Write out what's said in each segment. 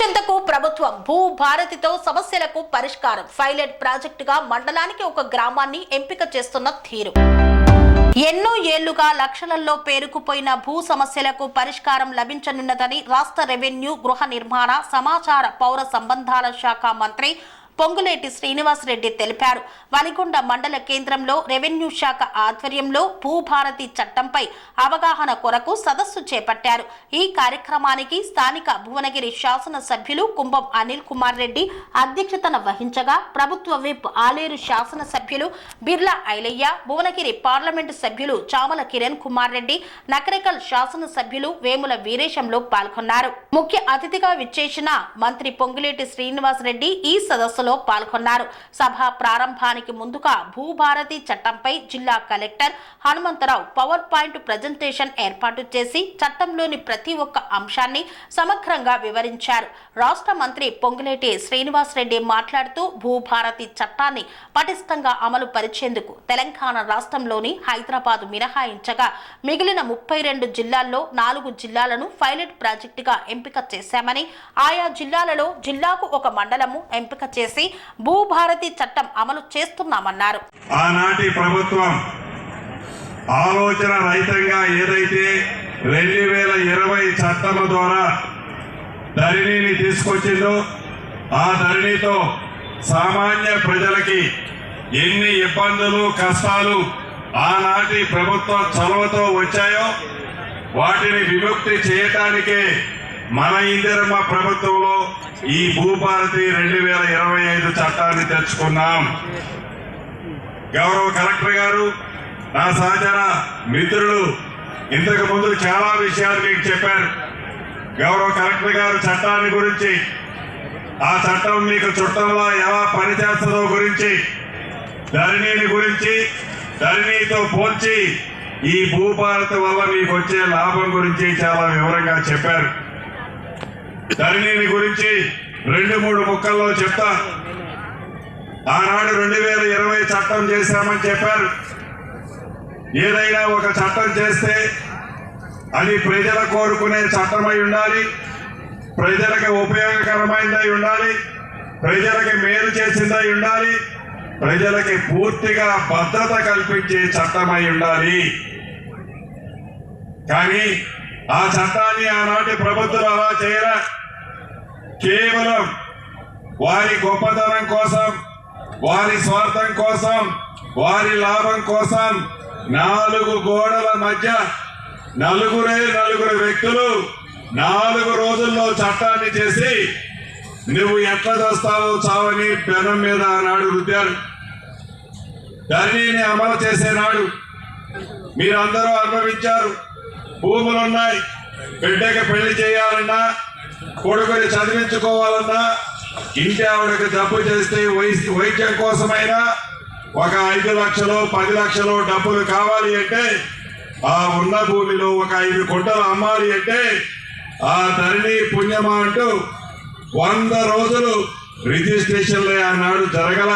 చెంతకు ప్రభుత్వం భూ భారతితో సమస్యలకు పరిష్కారం పైలట్ ప్రాజెక్టుగా మండలానికి ఒక గ్రామాన్ని ఎంపిక చేస్తున్న తీరు. ఎన్నో ఏళ్లుగా లక్షలలో పేరుకుపోయిన భూ సమస్యలకు పరిష్కారం లభించనున్నదని రాష్ట్ర రెవెన్యూ, గృహ నిర్మాణ, సమాచార, పౌర సంబంధాల శాఖ మంత్రి పొంగులేటి శ్రీనివాసరెడ్డి తెలిపారు. వలిగొండ మండల కేంద్రంలో రెవెన్యూ శాఖ ఆధ్వర్యంలో భూభారతి చట్టంపై అవగాహన కొరకు సదస్సు చేపట్టారు. ఈ కార్యక్రమానికి స్థానిక భువనగిరి శాసన సభ్యులు కుంభం అనిల్ కుమార్ రెడ్డి అధ్యక్షతన వహించగా ప్రభుత్వ విప్ ఆలేరు శాసన సభ్యులు బిర్లా ఐలయ్య, భువనగిరి పార్లమెంటు సభ్యులు చామల కిరణ్ కుమార్ రెడ్డి, నకరేకల్ శాసన సభ్యులు వేముల వీరేశంలో పాల్గొన్నారు. ముఖ్య అతిథిగా విచ్చేసిన మంత్రి పొంగులేటి శ్రీనివాసరెడ్డి ఈ సదస్సులో పాల్గొన్నారు. సభ ప్రారంభానికి ముందుగా భూభారతి చట్టంపై జిల్లా collector Hanumantharao power point presentation ఏర్పాటు చేసి చట్టంలోని ప్రతి ఒక్క అంశాన్ని సమగ్రంగా వివరించారు. రాష్ట్ర మంత్రి పొంగులేటి శ్రీనివాసరెడ్డి మాట్లాడుతూ భూభారతి చట్టాన్ని పటిష్టంగా అమలు పరిచేందుకు తెలంగాణ రాష్ట్రంలోని హైదరాబాద్ మినహాయించగా మిగిలిన 32 జిల్లాల్లో 4 జిల్లాలను పైలట్ ప్రాజెక్టుగా ఎంపిక చేశామని, ఆయా జిల్లాలలో జిల్లాకు ఒక మండలము ఎంపిక చేసి భూభారతి చట్టం అమలు చేస్తున్నామన్నారు. ఆనాటి ప్రభుత్వం ఆలోచన రహితంగా ఏదైతే 2020 చట్టం ద్వారా ధరణిని తీసుకొచ్చిందో ఆ ధరణితో సామాన్య ప్రజలకి ఎన్ని ఇబ్బందులు, కష్టాలు ఆనాటి ప్రభుత్వ చొరవతో వచ్చాయో వాటిని విముక్తి చేయటానికే మన ఇందిరమ్మ ప్రభుత్వంలో ఈ భూభారతి 2025 చట్టాన్ని తెచ్చుకున్నాం. గౌరవ కలెక్టర్ గారు, నా సహచర మిత్రులు ఇంతకు ముందు చాలా విషయాలు మీకు చెప్పారు. గౌరవ కలెక్టర్ గారు చట్టాన్ని గురించి, ఆ చట్టం మీకు చుట్టంలో ఎలా పనిచేస్తుందో గురించి, ధరణిని గురించి, ధరణితో పోల్చి ఈ భూభారతి వల్ల మీకు వచ్చే లాభం గురించి చాలా వివరంగా చెప్పారు. ధరణిని గురించి 2-3 ముక్కల్లో చెప్తా. ఆనాడు 2020 చట్టం చేశామని చెప్పారు. ఏదైనా ఒక చట్టం చేస్తే అది ప్రజల కోరుకునే చట్టమై ఉండాలి, ప్రజలకు ఉపయోగకరమైనదై ఉండాలి, ప్రజలకి మేలు చేసిందై ఉండాలి, ప్రజలకి పూర్తిగా భద్రత కల్పించే చట్టమై ఉండాలి. కానీ ఆ చట్టాన్ని ఆనాటి ప్రభుత్వం అలా చేయరా. కేవలం వారి గొప్పతనం కోసం, వారి స్వార్థం కోసం, వారి లాభం కోసం 4 గోడల మధ్య నలుగురు వ్యక్తులు 4 రోజుల్లో చట్టాన్ని చేసి నువ్వు ఎట్లా చేస్తావో చావని పెనం మీద ఆనాడు రుద్దారు. ధరణిని అమలు చేసే నాడు మీరందరూ అనుభవించారు. భూములున్నాయి, బిడ్డకి పెళ్లి చేయాలన్నా, కొడుకుని చదివించుకోవాలన్నా, ఇంటి ఆవిడకి జబ్బు చేస్తే వైద్యం కోసమైనా ఒక 5 లక్షలు 10 లక్షలు డబ్బులు కావాలి అంటే ఆ ఉన్న భూమిలో ఒక 5 గుంటలు అమ్మాలి అంటే ఆ ధరణి పుణ్యమా అంటూ 100 రోజులు రిజిస్ట్రేషన్లే ఆనాడు జరగల.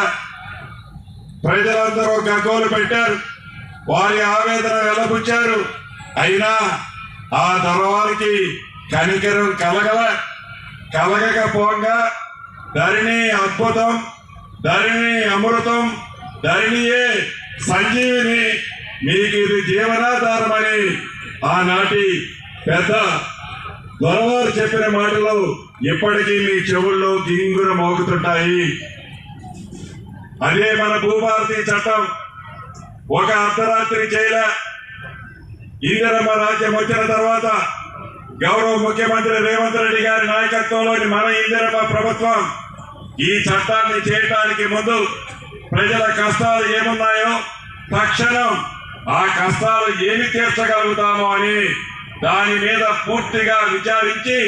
ప్రజలందరూ గగ్గోలు పెట్టారు, వారి ఆవేదన వెలబుచ్చారు. అయినా ఆ దొరవారికి కనికరం కలగకపోగా ధరణి అద్భుతం, ధరణి అమృతం, ధరణియే సంజీవిని, మీకు ఇది జీవనాధారమని ఆనాటి పెద్ద దొరవారు చెప్పిన మాటలు ఇప్పటికీ మీ చెవుల్లో గింగుర మోగుతుంటాయి. అదే మన భూభారతి చట్టం ఒక అర్ధరాత్రి చేయలే. ఇందిరమ్మ రాజ్యం వచ్చిన తర్వాత గౌరవ ముఖ్యమంత్రి రేవంత్ రెడ్డి గారి నాయకత్వంలోని మన ఇందిరమ్మ ప్రభుత్వం ఈ చట్టాన్ని చేయటానికి ముందు ప్రజల కష్టాలు ఏమున్నాయో తక్షణం ఆ కష్టాలు ఏమి తీర్చగలుగుతామో అని దాని మీద పూర్తిగా విచారించి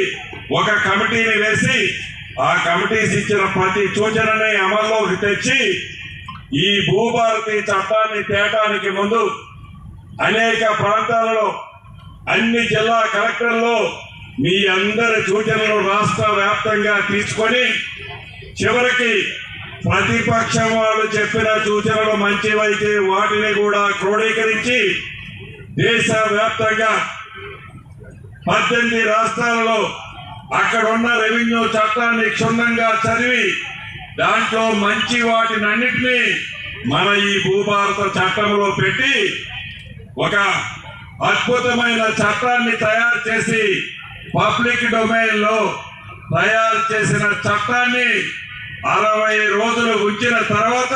ఒక కమిటీని వేసి ఆ కమిటీస్ ఇచ్చిన ప్రతి సూచనని అమల్లోకి తెచ్చి ఈ భూభారతి చట్టాన్ని తేటానికి ముందు అనేక ప్రాంతాలలో అన్ని జిల్లా కలెక్టర్లు మీ అందరి సూచనలు రాష్ట్ర వ్యాప్తంగా తీసుకొని చివరికి ప్రతిపక్షం వాళ్ళు చెప్పిన సూచనలు మంచివైతే వాటిని కూడా క్రోడీకరించి దేశవ్యాప్తంగా 18 రాష్ట్రాలలో అక్కడ ఉన్న రెవెన్యూ చట్టాన్ని క్షుణ్ణంగా చదివి దాంట్లో మంచి వాటినన్నిటినీ మన ఈ భూభారత చట్టంలో పెట్టి ఒక అద్భుతమైన చట్టాన్ని తయారు చేసి పబ్లిక్ డొమైన్ లో తయారు చేసిన చట్టాన్ని 60 రోజులు ఉంచిన తర్వాత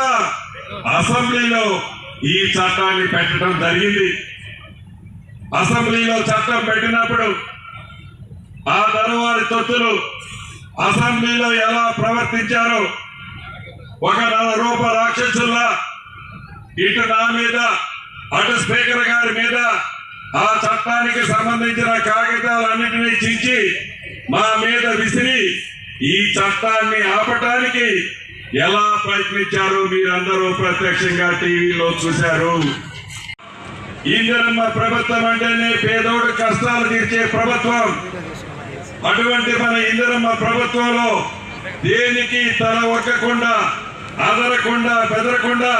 అసెంబ్లీలో ఈ చట్టాన్ని పెట్టడం జరిగింది. అసెంబ్లీలో చట్టం పెట్టినప్పుడు ఆ తరువాతి తొత్తులు అసెంబ్లీలో ఎలా ప్రవర్తించారో ఒక నరరూప రాక్షసుల్లా ఇటు నా మీద అటు స్పీకర్ గారి మీద ఆ చట్టానికి సంబంధించిన కాగితాలన్నింటినీ చించి మా మీద విసిరి ఈ చట్టాన్ని ఆపటానికి ఎలా ప్రయత్నించారో మీరందరూ ప్రత్యక్షంగా టీవీలో చూశారు. ఇందిరమ్మ ప్రభుత్వం అంటేనే పేదోడు కష్టాలు తీర్చే ప్రభుత్వం. అటువంటి మన ఇందిరమ్మ ప్రభుత్వంలో దేనికి తల ఒక్కకుండా అదరకుండా బెదరకుండా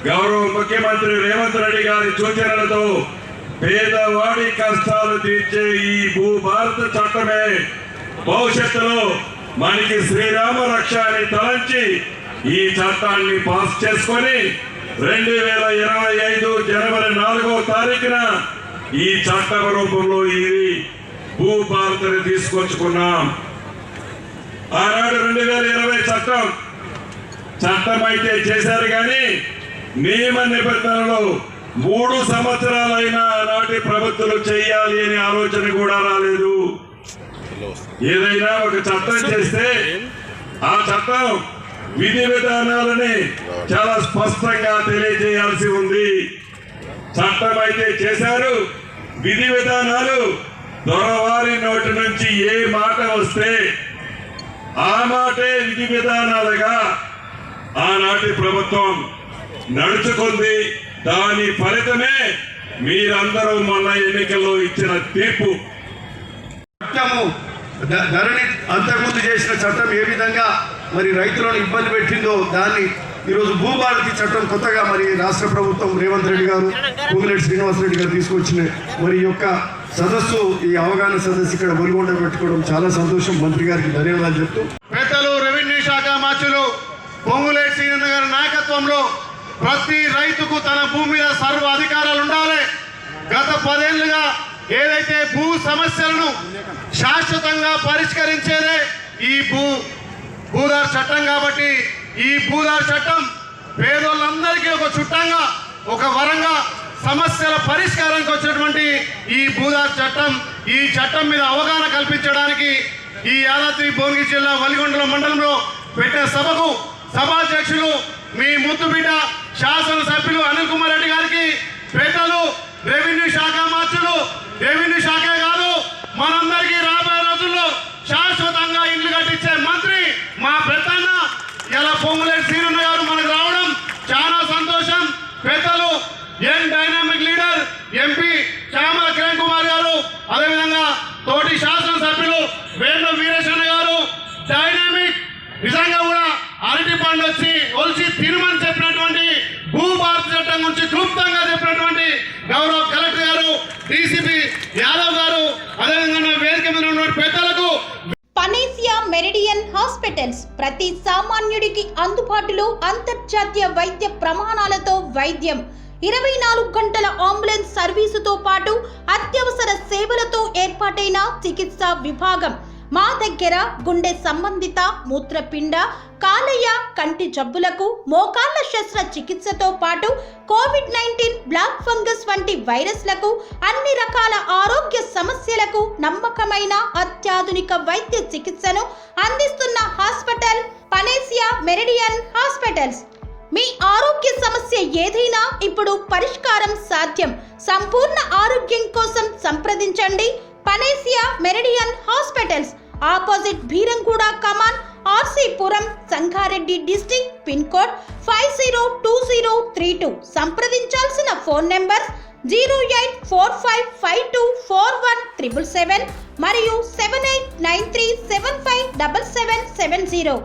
గౌరవ ముఖ్యమంత్రి రేవంత్ రెడ్డి గారి సూచనలతో పేదవాడి కష్టాలు తీర్చే ఈ భూభారత చట్టమే భవిష్యత్తులో మనకి శ్రీరామ రక్ష అని తలంచి ఈ చట్టాన్ని పాస్ చేసుకొని 2025 జనవరి 4వ తారీఖున ఈ చట్టం రూపంలో ఇది భూభారతని తీసుకొచ్చుకున్నాం. ఆనాడు 2020 చట్టం అయితే చేశారు కానీ నియమ నిబంధనలు 3 సంవత్సరాలైనా ఆనాటి ప్రభుత్వాలు చేయాలి అనే ఆలోచన కూడా రాలేదు. ఏదైనా ఒక చట్టం చేస్తే ఆ చట్టం విధి విధానాలని చాలా స్పష్టంగా తెలియజేయాల్సి ఉంది. చట్టం అయితే చేశారు, విధి విధానాలు దొరవారి నోటి నుంచి ఏ మాట వస్తే ఆ మాటే విధి విధానాలుగా ఆనాటి ప్రభుత్వం నడుచుకుంది. దాని ఫలితమే మీరందరూ మొన్న ఎన్నికల్లో ఇచ్చిన తీర్పు. చట్టము ధరణి అంతకుముందు చేసిన చట్టం ఏ విధంగా మరి రైతులను ఇబ్బంది పెట్టిందో దాన్ని ఈరోజు భూభారతి చట్టం కొత్తగా మరి రాష్ట్ర ప్రభుత్వం రేవంత్ రెడ్డి గారు, పొంగులేటి శ్రీనివాసరెడ్డి గారు తీసుకొచ్చిన మరి యొక్క సదస్సు, ఈ అవగాహన సదస్సు ఇక్కడ ఒలిగొండ పెట్టుకోవడం చాలా సంతోషం. మంత్రి గారికి ధన్యవాదాలు చెప్తూ పెద్దలు రెవెన్యూ శాఖ మంత్రులు పొంగులేటి శ్రీనివాసరెడ్డి గారి నాయకత్వంలో ప్రతి రైతుకు తన భూమి మీద సర్వ అధికారాలు ఉండాలి. గత 10 ఏళ్లుగా ఏదైతే భూ సమస్యలను శాశ్వతంగా పరిష్కరించేదే ఈ భూదార్ చట్టం. కాబట్టి ఈ భూదార్ చట్టం పేదోళ్ళందరికీ ఒక చుట్టంగా, ఒక వరంగా సమస్యల పరిష్కారానికి వచ్చినటువంటి ఈ భూదార్ చట్టం, ఈ చట్టం మీద అవగాహన కల్పించడానికి ఈ యాదాద్రి భువనగిరి జిల్లా వలిగొండ మండలంలో పెట్టిన సభకు సభాధ్యక్షులు మీ ముద్దు బిడ్డ శాసనసభ్యులు అనిల్ కుమార్ రెడ్డి గారికి, పెద్దలు రెవెన్యూ శాఖ మంత్రులు, రెవెన్యూ శాఖే కాదు మనందరికీ రాబోయే రోజుల్లో శాశ్వతంగా ఇల్లు కట్టించే మంత్రి మా పెద్దన్న ఇలా పొంగులేటి శ్రీనివాసరెడ్డి గారు మనకు రావడం చాలా సంతోషం. పెద్దలు young dynamic leader MP Chamala Kiran Kumar గారు, అదేవిధంగా తోటి శాసనసభ్యులు వేర్ల వీరేశన్న గారు, డైనామిక్ నిజంగా కూడా అరటి పండు వచ్చి ఒలిచి తిరుమని చెప్పినటువంటి భూభారత చట్టం గురించి క్లుప్తంగా చెప్పినటువంటి గౌరవ కలెక్టర్ గారు, డీసీపీ యాదవ్ గారు, అదేవిధంగా వేదిక మీద ఉన్న పెద్దలకు. పనేసియా మెరిడియన్ హాస్పిటల్స్ ప్రతి సామాన్యుడికి అందుబాటులో అంతర్జాతీయ వైద్య ప్రమాణాలతో వైద్యం, 24 గంటల అంబులెన్స్ సర్వీసుతో పాటు అత్యవసర సేవలతో ఏర్పాటైన చికిత్సా విభాగం. మా దగ్గర గుండె సంబంధిత, మూత్రపిండ, కాలేయ, కంటి జబ్బులకు, మోకాళ్ల శస్త్ర చికిత్సతో పాటు కోవిడ్-19, బ్లాక్ ఫంగస్ వంటి వైరస్లకు, అన్ని రకాల ఆరోగ్య సమస్యలకు నమ్మకమైన అత్యాధునిక వైద్య చికిత్సను అందిస్తున్న హాస్పిటల్ పనేసియా మెరిడియన్ హాస్పిటల్స్. మీ ఆరోగ్య సమస్య ఏదైనా ఇప్పుడు పరిష్కారం సాధ్యం. సంపూర్ణ ఆరోగ్యం కోసం సంప్రదించండి Panacea Meridian hospitals, opposite Bheeramguda Kaman, RC Puram, Sangareddy district, pin code 502032. సంప్రదించాల్సిన ఫోన్ నెంబర్ 0845524177 మరియు 7893757770.